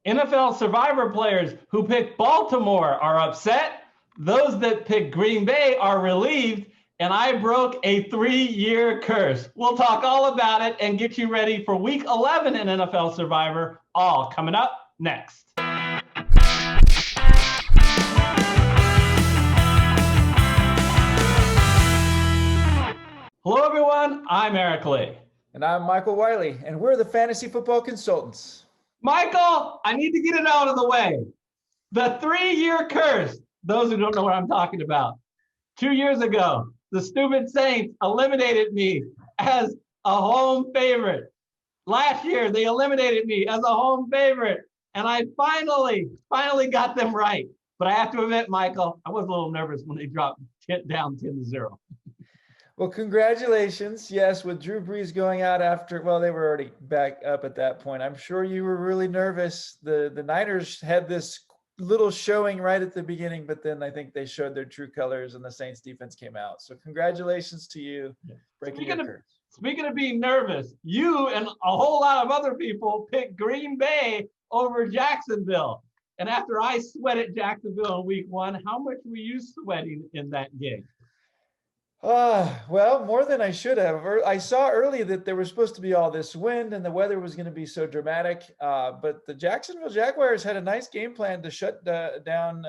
NFL Survivor players who pick Baltimore are upset. Those that pick Green Bay are relieved. And I broke a 3-year curse. We'll talk all about it and get you ready for week 11 in NFL Survivor, all coming up next. Hello, everyone. I'm Eric Lee. And I'm Michael Wiley, and we're the Fantasy Football Consultants. Michael, I need to get it out of the way. The 3-year curse. Those who don't know what I'm talking about. 2 years ago, the stupid Saints eliminated me as a home favorite. Last year, they eliminated me as a home favorite. And I finally got them right. But I have to admit, Michael, I was a little nervous when they dropped down 10-0. Well, congratulations. Yes, with Drew Brees going out after, well, they were already back up at that point. I'm sure you were really nervous. The Niners had this little showing right at the beginning, but then I think they showed their true colors and the Saints defense came out. So congratulations to you. Breaking your curse. Speaking of being nervous, you and a whole lot of other people picked Green Bay over Jacksonville. And after I sweated Jacksonville in week 1, how much were you sweating in that game? Well, more than I should have. I saw early that there was supposed to be all this wind and the weather was going to be so dramatic. But the Jacksonville Jaguars had a nice game plan to shut down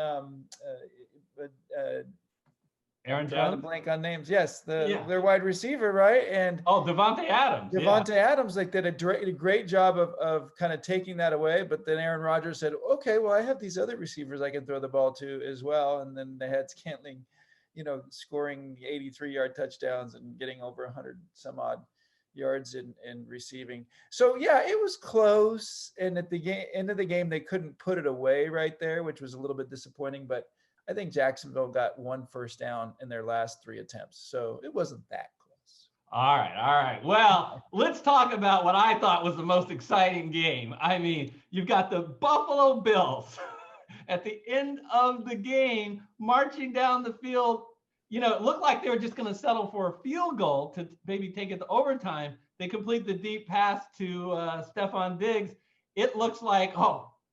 Aaron Jones. A blank on names. Yes, their wide receiver, right? And Devontae Adams. Devontae Adams, like did a great job of kind of taking that away. But then Aaron Rodgers said, "Okay, well, I have these other receivers I can throw the ball to as well." And then they had Scantling, scoring 83-yard touchdowns and getting over 100 some odd yards in receiving. So yeah, it was close. And at the end of the game, they couldn't put it away right there, which was a little bit disappointing. But I think Jacksonville got 1 first down in their last 3 attempts. So it wasn't that close. All right. Well, let's talk about what I thought was the most exciting game. I mean, you've got the Buffalo Bills at the end of the game marching down the field. It looked like they were just going to settle for a field goal to maybe take it to overtime. They complete the deep pass to Stephon Diggs. It looks like,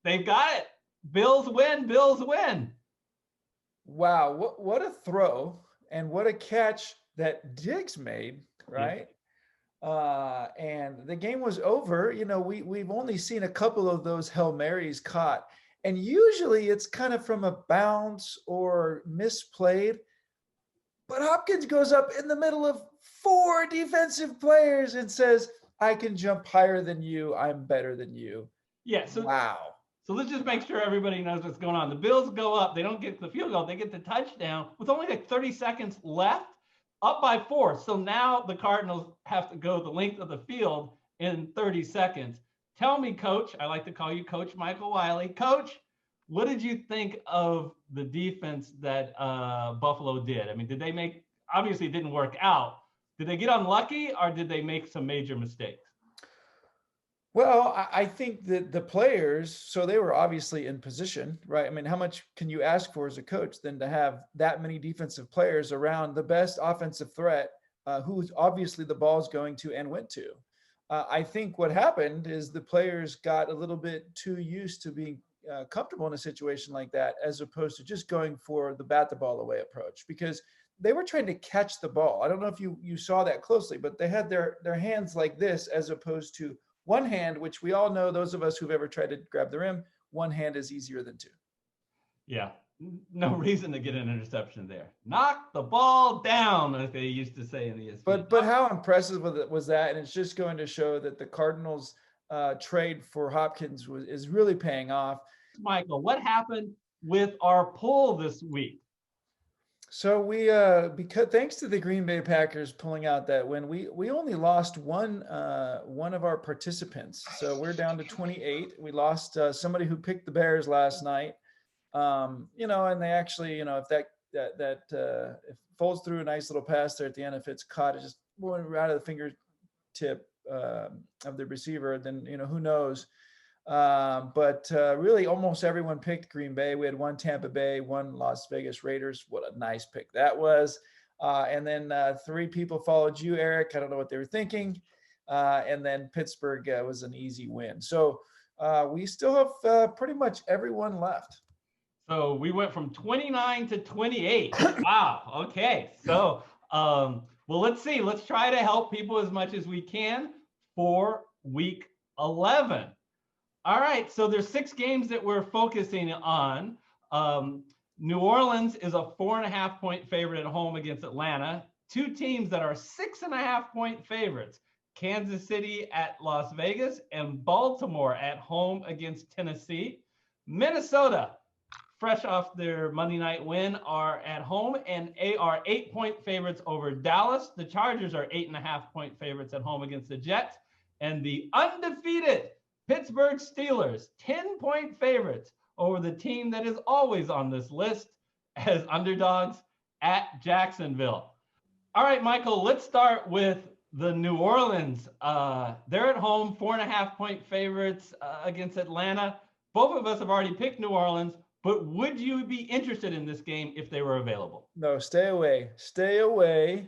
they've got it. Bills win. Wow, what a throw and what a catch that Diggs made, right? Yeah. And the game was over. We've only seen a couple of those Hail Marys caught. And usually it's kind of from a bounce or misplayed. But Hopkins goes up in the middle of 4 defensive players and says, "I can jump higher than you. I'm better than you." Yeah. Wow. So let's just make sure everybody knows what's going on. The Bills go up. They don't get the field goal. They get the touchdown with only like 30 seconds left, up by 4. So now the Cardinals have to go the length of the field in 30 seconds. Tell me, Coach, I like to call you Coach Michael Wiley. Coach, what did you think of the defense that Buffalo did? I mean, obviously it didn't work out. Did they get unlucky or did they make some major mistakes? Well, I think that the players, so they were obviously in position, right? I mean, how much can you ask for as a coach than to have that many defensive players around the best offensive threat, who obviously the ball's going to and went to? I think what happened is the players got a little bit too used to being comfortable in a situation like that, as opposed to just going for the bat the ball away approach, because they were trying to catch the ball. I don't know if you saw that closely, but they had their hands like this, as opposed to one hand, which we all know, those of us who've ever tried to grab the rim, one hand is easier than 2. Yeah. No reason to get an interception there. Knock the ball down, as they used to say in the ESPN. But how impressive was that? And it's just going to show that the Cardinals trade for Hopkins is really paying off. Michael, what happened with our poll this week? So we, because thanks to the Green Bay Packers pulling out that win, we only lost one of our participants. So we're down to 28. We lost somebody who picked the Bears last night. And they actually, if if falls through a nice little pass there at the end, if it's caught, it's just right out of the fingertip of the receiver, then, who knows? But really almost everyone picked Green Bay. We had one Tampa Bay, one Las Vegas Raiders. What a nice pick that was. And then 3 people followed you, Eric. I don't know what they were thinking. And then Pittsburgh was an easy win. So We still have pretty much everyone left. So we went from 29 to 28. Wow. Okay. So, well, let's see. Let's try to help people as much as we can for week 11. All right. So there's 6 games that we're focusing on. New Orleans is a 4.5-point favorite at home against Atlanta. 2 teams that are 6.5-point favorites: Kansas City at Las Vegas and Baltimore at home against Tennessee. Minnesota, fresh off their Monday night win, are at home and are 8-point favorites over Dallas. The Chargers are 8.5-point favorites at home against the Jets. And the undefeated Pittsburgh Steelers, 10-point favorites over the team that is always on this list as underdogs at Jacksonville. All right, Michael, let's start with the New Orleans. They're at home, 4.5-point favorites against Atlanta. Both of us have already picked New Orleans, but would you be interested in this game if they were available? No, stay away. Stay away.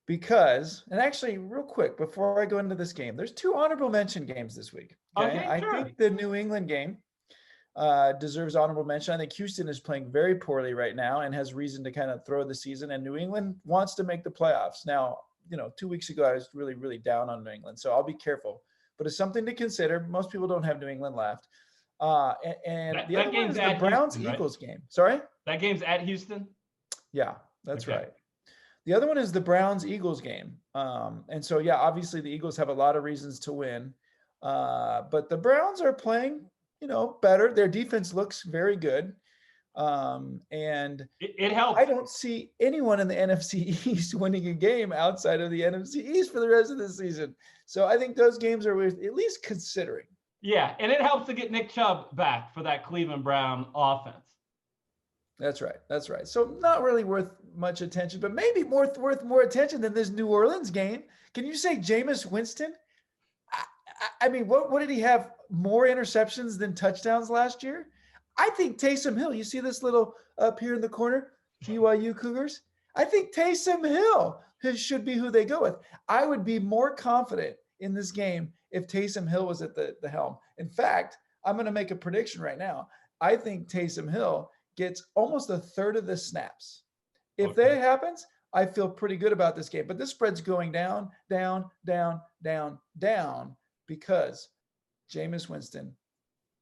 Because, and actually, real quick, before I go into this game, there's 2 honorable mention games this week. Okay, I sure. think the New England game deserves honorable mention. I think Houston is playing very poorly right now and has reason to kind of throw the season, and New England wants to make the playoffs. Now, 2 weeks ago, I was really, really down on New England, so I'll be careful. But it's something to consider. Most people don't have New England left. And the other one is the Browns-Eagles game. Sorry? That game's at Houston? Yeah, that's right. The other one is the Browns-Eagles game. And so, yeah, obviously the Eagles have a lot of reasons to win. But the Browns are playing, better. Their defense looks very good. And it helps. I don't see anyone in the NFC East winning a game outside of the NFC East for the rest of the season. So I think those games are worth at least considering. Yeah, and it helps to get Nick Chubb back for that Cleveland Brown offense. That's right. That's right. So not really worth much attention, but maybe worth more attention than this New Orleans game. Can you say Jameis Winston? I mean, what did he have? More interceptions than touchdowns last year? I think Taysom Hill, you see this little up here in the corner, BYU Cougars? I think Taysom Hill should be who they go with. I would be more confident in this game if Taysom Hill was at the helm. In fact, I'm going to make a prediction right now. I think Taysom Hill gets almost a third of the snaps. If that happens, I feel pretty good about this game. But this spread's going down, down, down, down, down because Jameis Winston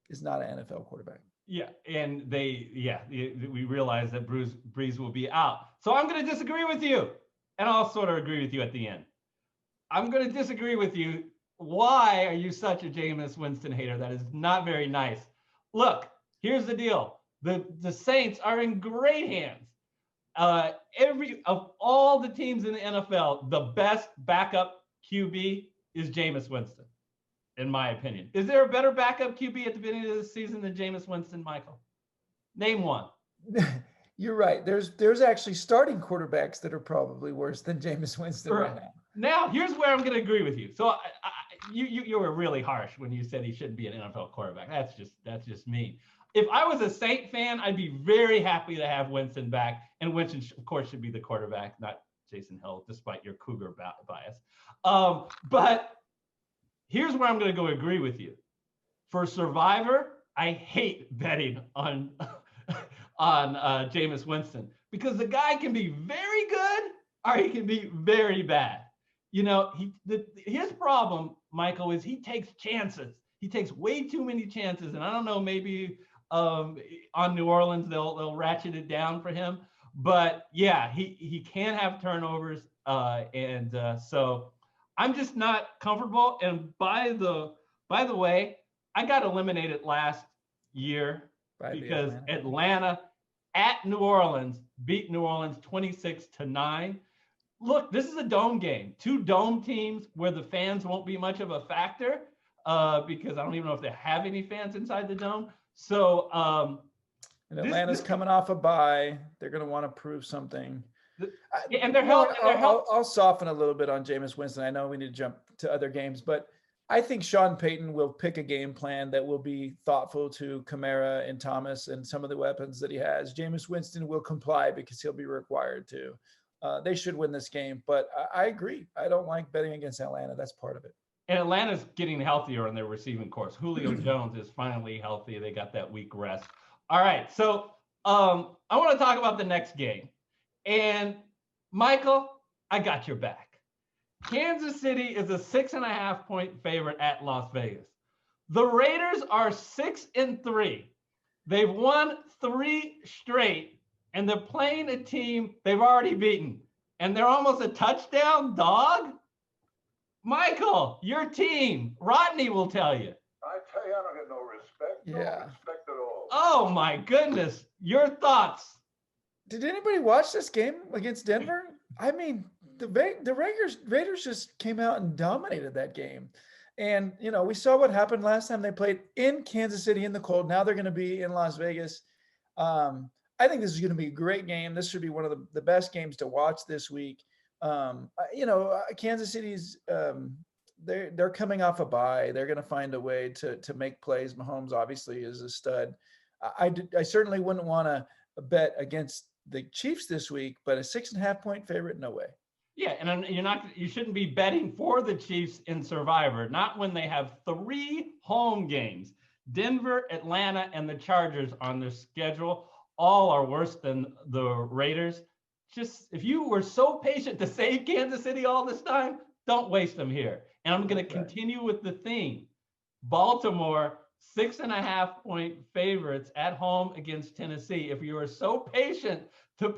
is not an NFL quarterback. Yeah, and we realize that Brees will be out. So I'm going to disagree with you, and I'll sort of agree with you at the end. I'm going to disagree with you. Why are you such a Jameis Winston hater? That is not very nice. Look, here's the deal. The Saints are in great hands. Of all the teams in the NFL, the best backup QB is Jameis Winston, in my opinion. Is there a better backup QB at the beginning of the season than Jameis Winston, Michael? Name one. You're right. There's actually starting quarterbacks that are probably worse than Jameis Winston right now. Now, here's where I'm going to agree with you. So you were really harsh when you said he shouldn't be an NFL quarterback. That's just mean. If I was a Saint fan, I'd be very happy to have Winston back. And Winston, of course, should be the quarterback, not Jason Hill, despite your Cougar bias. But here's where I'm going to go agree with you. For Survivor, I hate betting on Jameis Winston because the guy can be very good or he can be very bad. His problem, Michael, is he takes chances. He takes way too many chances. And I don't know, maybe on New Orleans, they'll ratchet it down for him. But yeah, he can have turnovers. So I'm just not comfortable. And by the way, I got eliminated last year because Atlanta at New Orleans beat New Orleans 26-9. Look, this is a dome game. 2 dome teams where the fans won't be much of a factor because I don't even know if they have any fans inside the dome. So and Atlanta's coming off a bye. They're going to want to prove something. And they're helping. I'll soften a little bit on Jameis Winston. I know we need to jump to other games, but I think Sean Payton will pick a game plan that will be thoughtful to Kamara and Thomas and some of the weapons that he has. Jameis Winston will comply because he'll be required to. They should win this game, but I agree. I don't like betting against Atlanta. That's part of it. And Atlanta's getting healthier on their receiving course. Julio Jones is finally healthy. They got that week rest. All right. So I want to talk about the next game. And Michael, I got your back. Kansas City is a 6.5-point favorite at Las Vegas. The Raiders are 6-3. They've won 3 straight, and they're playing a team they've already beaten. And they're almost a touchdown dog. Michael, your team. Rodney will tell you. I tell you, I don't get no respect. No respect at all. Oh my goodness. Your thoughts. Did anybody watch this game against Denver? I mean, the Raiders just came out and dominated that game. And, you know, we saw what happened last time they played in Kansas City in the cold. Now they're going to be in Las Vegas. I think this is going to be a great game. This should be one of the best games to watch this week. You know, Kansas City's they're coming off a bye. They're going to find a way to make plays. Mahomes obviously is a stud. I certainly wouldn't want to bet against the Chiefs this week, but a 6.5-point favorite, no way. Yeah, and you shouldn't be betting for the Chiefs in Survivor, not when they have 3 home games. Denver, Atlanta, and the Chargers on their schedule. All are worse than the Raiders. Just if you were so patient to save Kansas City all this time, don't waste them here. And I'm going to continue with the theme. Baltimore, 6.5-point favorites at home against Tennessee. If you are so patient to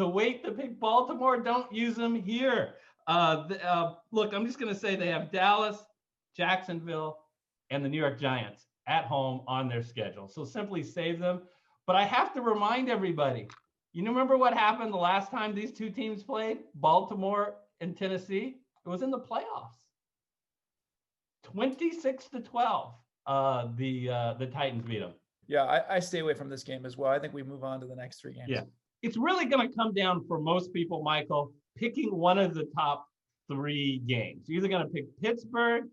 wait to pick Baltimore, don't use them here. Look, I'm just going to say they have Dallas, Jacksonville, and the New York Giants at home on their schedule. So simply save them. But I have to remind everybody, you remember what happened the last time these two teams played, Baltimore and Tennessee? It was in the playoffs. 26-12. The Titans beat them. Yeah, I stay away from this game as well. I think we move on to the next 3 games. Yeah, it's really going to come down for most people, Michael, picking one of the top 3 games. You're either going to pick Pittsburgh,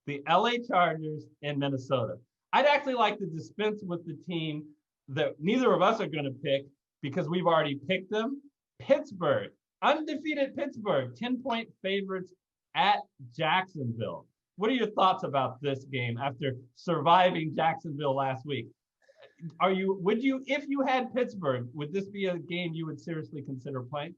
the LA Chargers, and Minnesota. I'd actually like to dispense with the team that neither of us are going to pick because we've already picked them. Pittsburgh, undefeated Pittsburgh, 10-point favorites at Jacksonville. What are your thoughts about this game after surviving Jacksonville last week? If you had Pittsburgh, would this be a game you would seriously consider playing?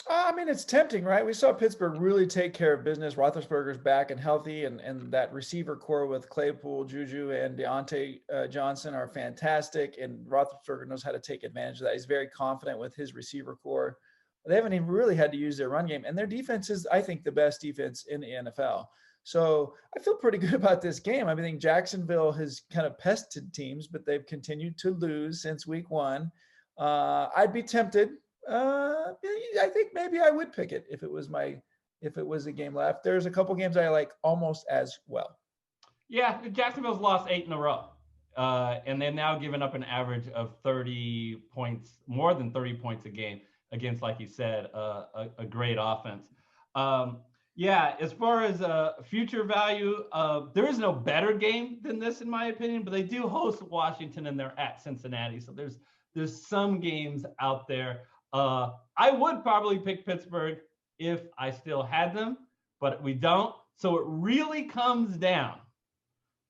I mean, it's tempting, right? We saw Pittsburgh really take care of business. Roethlisberger's back and healthy, and that receiver core with Claypool, Juju, and Deontay Johnson are fantastic, and Roethlisberger knows how to take advantage of that. He's very confident with his receiver core. They haven't even really had to use their run game, and their defense is, I think, the best defense in the NFL. So I feel pretty good about this game. I think Jacksonville has kind of pested teams, but they've continued to lose since week 1. I'd be tempted. I think maybe I would pick it if it was a game left. There's a couple games I like almost as well. Yeah, Jacksonville's lost 8 in a row. And they've now given up an average of 30 points, more than 30 points a game against, like you said, a great offense. Yeah, as far as future value, there is no better game than this, in my opinion, but they do host Washington and they're at Cincinnati. So there's some games out there. I would probably pick Pittsburgh if I still had them, but we don't. So it really comes down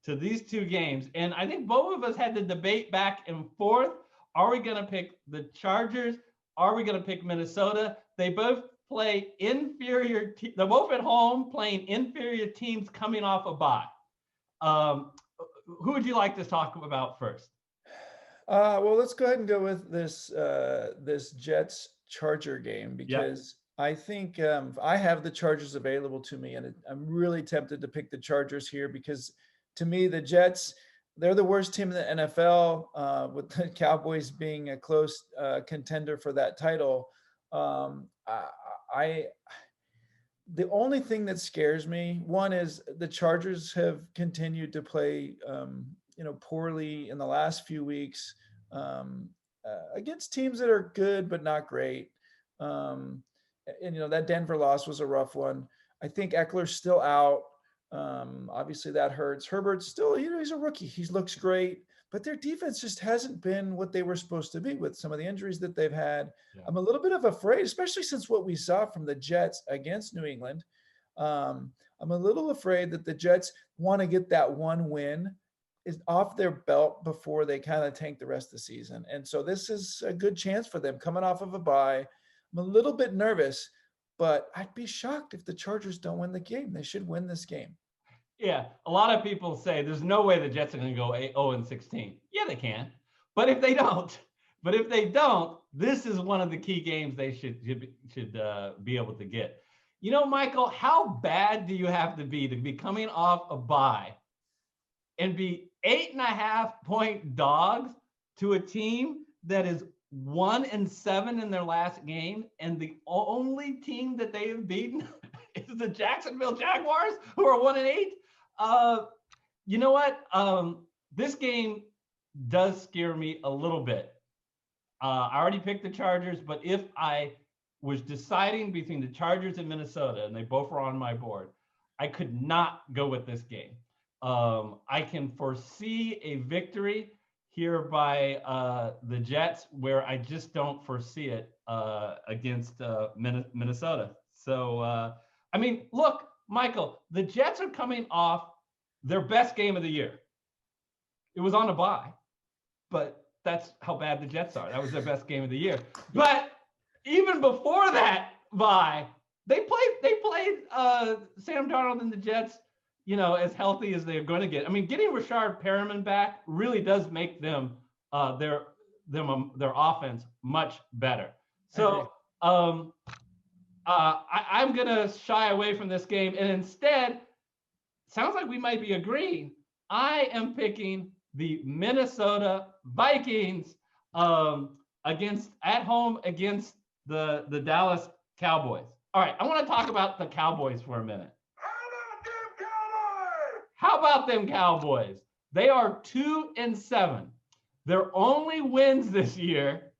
to these 2 games. And I think both of us had to debate back and forth. Are we going to pick the Chargers? Are we going to pick Minnesota? They both play inferior. They're both at home playing inferior teams coming off a bye. Who would you like to talk about first? Well, let's go ahead and go with this Jets Charger game because I think I have the Chargers available to me, and I'm really tempted to pick the Chargers here because to me the Jets, they're the worst team in the NFL, with the Cowboys being a close contender for that title. The only thing that scares me, one is the Chargers have continued to play, poorly in the last few weeks against teams that are good but not great. And that Denver loss was a rough one. I think Eckler's still out. Obviously that hurts. Herbert's still, he's a rookie. He looks great, but their defense just hasn't been what they were supposed to be with some of the injuries that they've had. Yeah. I'm a little bit afraid, especially since what we saw from the Jets against New England. I'm a little afraid that the Jets want to get that one win is off their belt before they kind of tank the rest of the season. And so this is a good chance for them coming off of a bye. I'm a little bit nervous, but I'd be shocked if the Chargers don't win the game. They should win this game. Yeah, a lot of people say there's no way the Jets are going to go 0-16. Yeah, they can. But if they don't, this is one of the key games they should be able to get. You know, Michael, how bad do you have to be coming off a bye and be 8.5-point dogs to a team that is 1-7 in their last game, and the only team that they have beaten is the Jacksonville Jaguars, who are 1-8? You know what? This game does scare me a little bit. I already picked the Chargers, but if I was deciding between the Chargers and Minnesota, and they both were on my board, I could not go with this game. I can foresee a victory here by the Jets, where I just don't foresee it against Minnesota. So, I mean, look, Michael, the Jets are coming off their best game of the year. It was on a bye, but that's how bad the Jets are. That was their best game of the year. But even before that bye, they played Sam Darnold and the Jets, you know, as healthy as they're going to get. I mean, getting Rashard Perriman back really does make them their offense much better. So I'm going to shy away from this game, and instead, sounds like we might be agreeing. I am picking the Minnesota Vikings at home against the Dallas Cowboys. All right, I want to talk about the Cowboys for a minute. How about them Cowboys? They are 2-7. Their only wins this year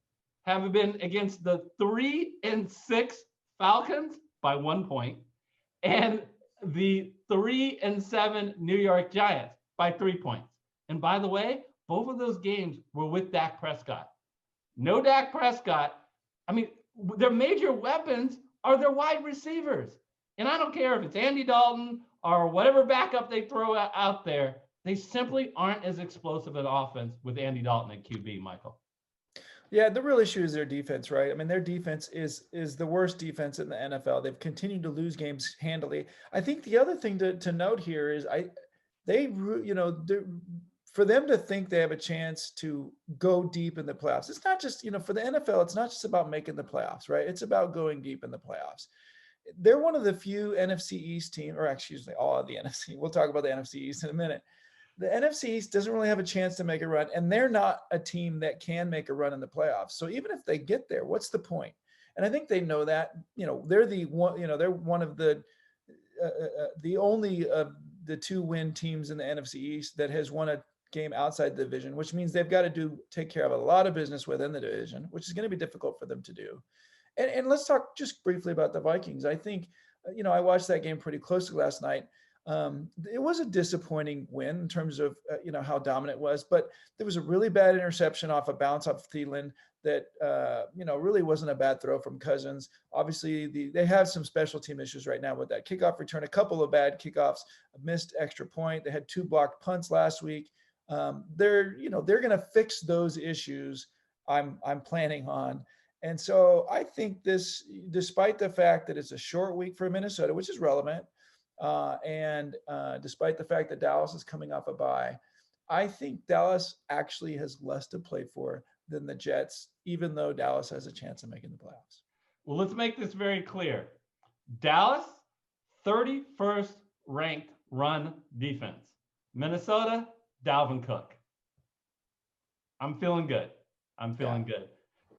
have been against the 3-6 Falcons by 1 point and the 3-7 New York Giants by 3 points. And by the way, both of those games were with Dak Prescott. No Dak Prescott. I mean, their major weapons are their wide receivers. And I don't care if it's Andy Dalton or whatever backup they throw out there, they simply aren't as explosive an offense with Andy Dalton at QB, Michael. Yeah, the real issue is their defense, right? I mean, their defense is the worst defense in the NFL. They've continued to lose games handily. I think the other thing to note here is for them to think they have a chance to go deep in the playoffs. It's not just, for the NFL, it's not just about making the playoffs, right? It's about going deep in the playoffs. They're one of the few NFC East teams, or excuse me, all of the NFC. We'll talk about the NFC East in a minute. The NFC East doesn't really have a chance to make a run, and they're not a team that can make a run in the playoffs. So even if they get there, what's the point? And I think they know that. They're the one. They're one of the only of the 2-win teams in the NFC East that has won a game outside the division, which means they've got to take care of a lot of business within the division, which is going to be difficult for them to do. And let's talk just briefly about the Vikings. I think, I watched that game pretty closely last night. It was a disappointing win in terms of, how dominant it was, but there was a really bad interception off a bounce off Thielen that, really wasn't a bad throw from Cousins. Obviously, they have some special team issues right now with that kickoff return, a couple of bad kickoffs, a missed extra point. They had 2 blocked punts last week. They're going to fix those issues. I'm planning on. And so I think this, despite the fact that it's a short week for Minnesota, which is relevant, and despite the fact that Dallas is coming off a bye, I think Dallas actually has less to play for than the Jets, even though Dallas has a chance of making the playoffs. Well, let's make this very clear. Dallas, 31st ranked run defense. Minnesota, Dalvin Cook. I'm feeling good. Good.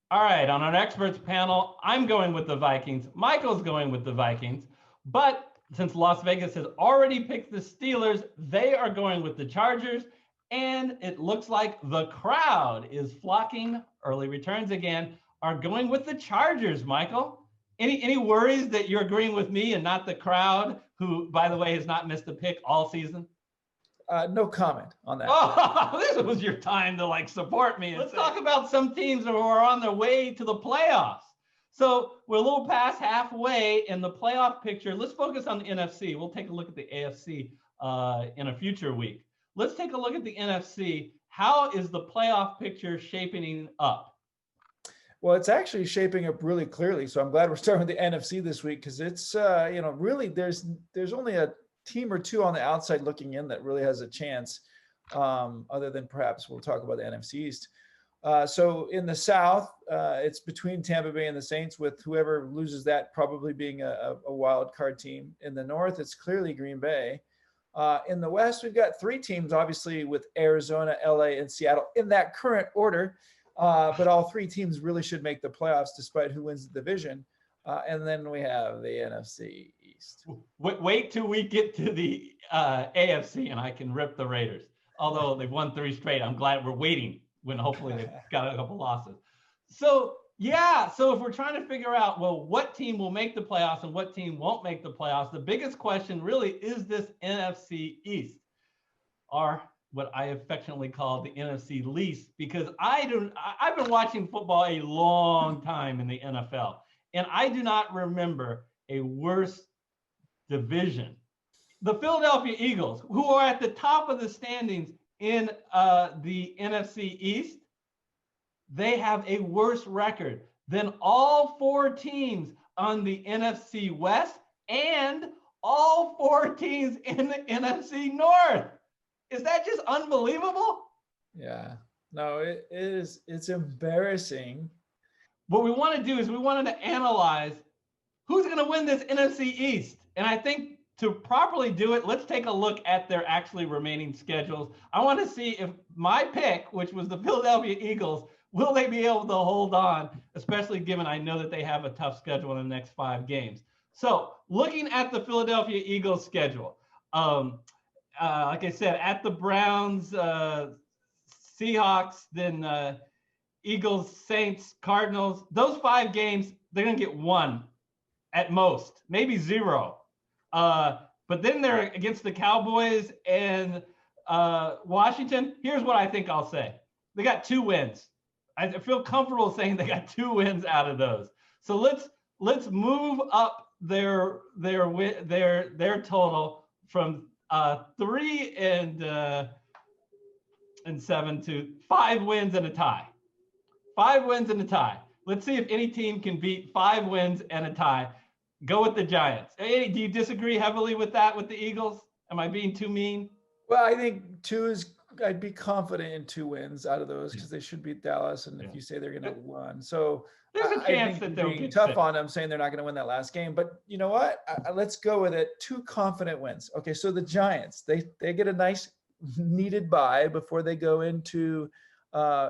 All right, on our experts panel, I'm going with the Vikings. Michael's going with the Vikings. But since Las Vegas has already picked the Steelers, they are going with the Chargers. And it looks like the crowd is flocking. Early returns again are going with the Chargers, Michael. Any worries that you're agreeing with me and not the crowd, who, by the way, has not missed a pick all season? No comment on that. Oh, this was your time to support me. Let's talk about some teams who are on their way to the playoffs. So we're a little past halfway in the playoff picture. Let's focus on the NFC. We'll take a look at the AFC in a future week. Let's take a look at the NFC. How is the playoff picture shaping up? Well, it's actually shaping up really clearly. So I'm glad we're starting with the NFC this week, because it's, really there's only a team or two on the outside looking in that really has a chance, other than perhaps we'll talk about the NFC East. So in the South, it's between Tampa Bay and the Saints, with whoever loses that probably being a wild card team. In the North, it's clearly Green Bay. In the West, we've got three teams, obviously, with Arizona, LA, and Seattle in that current order. But all three teams really should make the playoffs despite who wins the division. And then we have the NFC East. Wait till we get to the AFC and I can rip the Raiders. Although they've won 3 straight, I'm glad we're waiting when hopefully they've got a couple losses. So if we're trying to figure out, well, what team will make the playoffs and what team won't make the playoffs, the biggest question really is this NFC East, or what I affectionately call the NFC least, because I've been watching football a long time in the NFL, and I do not remember a worse division. The Philadelphia Eagles, who are at the top of the standings in the NFC East, they have a worse record than all 4 teams on the NFC West and all 4 teams in the NFC North. Is that just unbelievable? Yeah, no, it is. It's embarrassing. What we want to do is we wanted to analyze who's going to win this NFC East. And I think to properly do it, let's take a look at their actually remaining schedules. I want to see if my pick, which was the Philadelphia Eagles, will they be able to hold on, especially given I know that they have a tough schedule in the next 5 games. So looking at the Philadelphia Eagles schedule, like I said, at the Browns, Seahawks, then Eagles, Saints, Cardinals, those 5 games, they're going to get 1 at most, maybe 0. But then they're against the Cowboys and Washington. Here's what I think I'll say. They got 2 wins. I feel comfortable saying they got 2 wins out of those. So let's move up their total from 3 and 7 to 5 wins and a tie. 5 wins and a tie. Let's see if any team can beat 5 wins and a tie. Go with the Giants. Hey, do you disagree heavily with that with the Eagles? Am I being too mean? Well, I think 2 is. I'd be confident in 2 wins out of those, because they should beat Dallas. And if you say they're going to win, so there's a chance that they'll being get tough 6. on them, saying they're not going to win that last game. But you know what? Let's go with it. 2 confident wins. Okay, so the Giants, they get a nice needed bye before they go into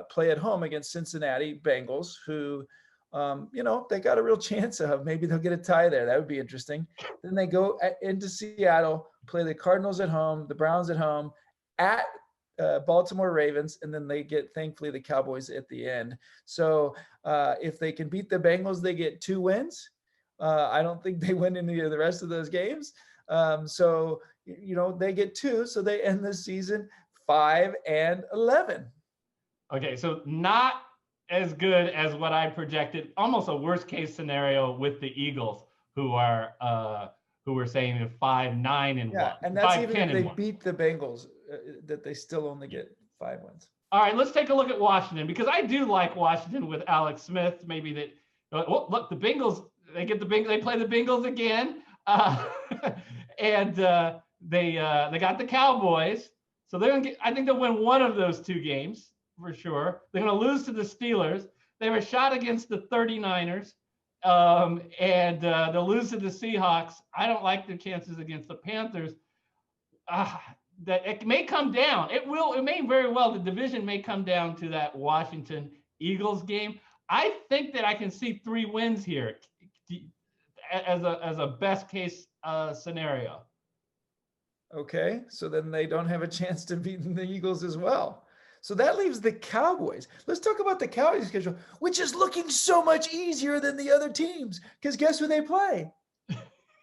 play at home against Cincinnati Bengals, who they got a real chance of. Maybe they'll get a tie there. That would be interesting. Then they go into Seattle, play the Cardinals at home, the Browns at home, at Baltimore Ravens, and then they get, thankfully, the Cowboys at the end. So if they can beat the Bengals, they get 2 wins. I don't think they win any of the rest of those games. So they get 2. So they end the season 5-11. Okay, so not as good as what I projected. Almost a worst case scenario with the Eagles, who were saying 5-9-1. Yeah, and that's even if they beat the Bengals, that they still only get 5 wins. All right, let's take a look at Washington, because I do like Washington with Alex Smith. Maybe that. Look, the Bengals. They play the Bengals again, and they got the Cowboys. So they're gonna get. I think they'll win one of those 2 games for sure. They're gonna lose to the Steelers. They have a shot against the 39ers. And they'll lose to the Seahawks. I don't like their chances against the Panthers. That it may come down. It may very well. The division may come down to that Washington Eagles game. I think that I can see 3 wins here as a best case scenario. Okay, so then they don't have a chance to beat the Eagles as well. So that leaves the Cowboys. Let's talk about the Cowboys schedule, which is looking so much easier than the other teams, because guess who they play?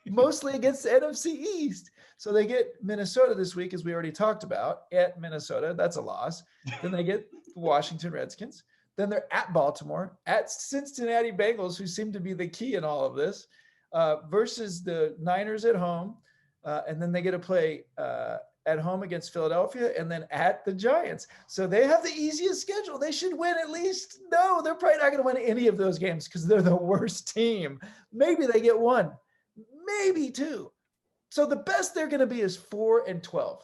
Mostly against the NFC East. So they get Minnesota this week, as we already talked about, at Minnesota. That's a loss. Then they get the Washington Redskins. Then they're at Baltimore, at Cincinnati Bengals, who seem to be the key in all of this, versus the Niners at home. And then they get to play at home against Philadelphia and then at the Giants. So they have the easiest schedule. They should win at least. No, they're probably not going to win any of those games because they're the worst team. Maybe they get one, maybe two. So the best they're going to be is 4-12.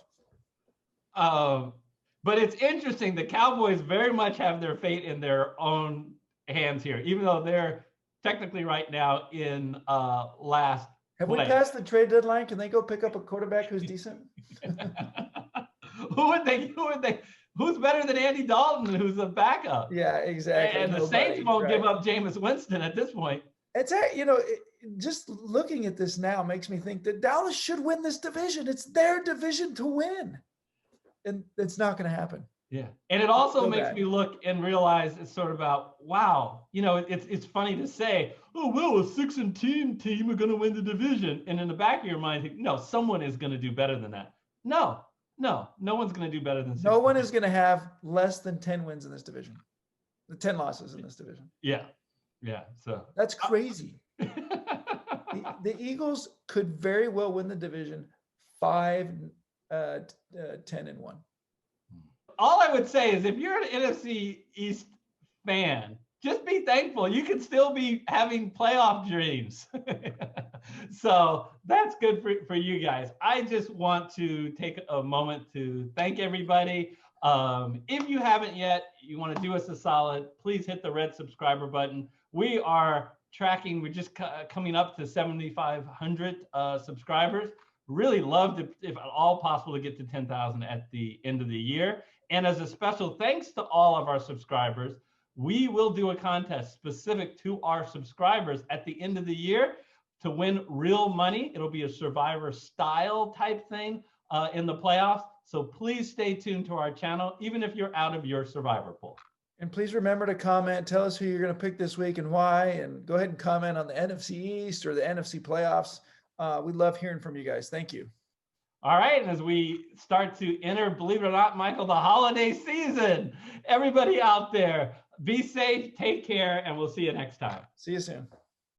But it's interesting. The Cowboys very much have their fate in their own hands here, even though they're technically right now in last. Have we passed the trade deadline? Can they go pick up a quarterback who's decent? Who would they? Who's better than Andy Dalton, who's a backup? Yeah, exactly. And the Saints won't give up Jameis Winston at this point. It's just looking at this now makes me think that Dallas should win this division. It's their division to win, and it's not going to happen. Yeah, and it also makes me look and realize it's sort of about, wow, it's funny to say, oh, well, a 6-10 team are going to win the division. And in the back of your mind, think, no, someone is going to do better than that. No one's going to do better than 6. No one is going to have less than 10 wins in this division. The 10 losses in this division. Yeah. So that's crazy. The Eagles could very well win the division 5-10-1. All I would say is if you're an NFC East fan, just be thankful. You can still be having playoff dreams. So that's good for you guys. I just want to take a moment to thank everybody. If you haven't yet, you want to do us a solid, please hit the red subscriber button. We are tracking, we're just coming up to 7,500 subscribers. Really love to, if at all possible, to get to 10,000 at the end of the year. And as a special thanks to all of our subscribers, we will do a contest specific to our subscribers at the end of the year to win real money. It'll be a Survivor style type thing in the playoffs. So please stay tuned to our channel, even if you're out of your Survivor pool. And please remember to comment, tell us who you're going to pick this week and why, and go ahead and comment on the NFC East or the NFC playoffs. We love hearing from you guys. Thank you. All right, and as we start to enter, believe it or not, Michael, the holiday season, everybody out there, be safe, take care, and we'll see you next time. See you soon.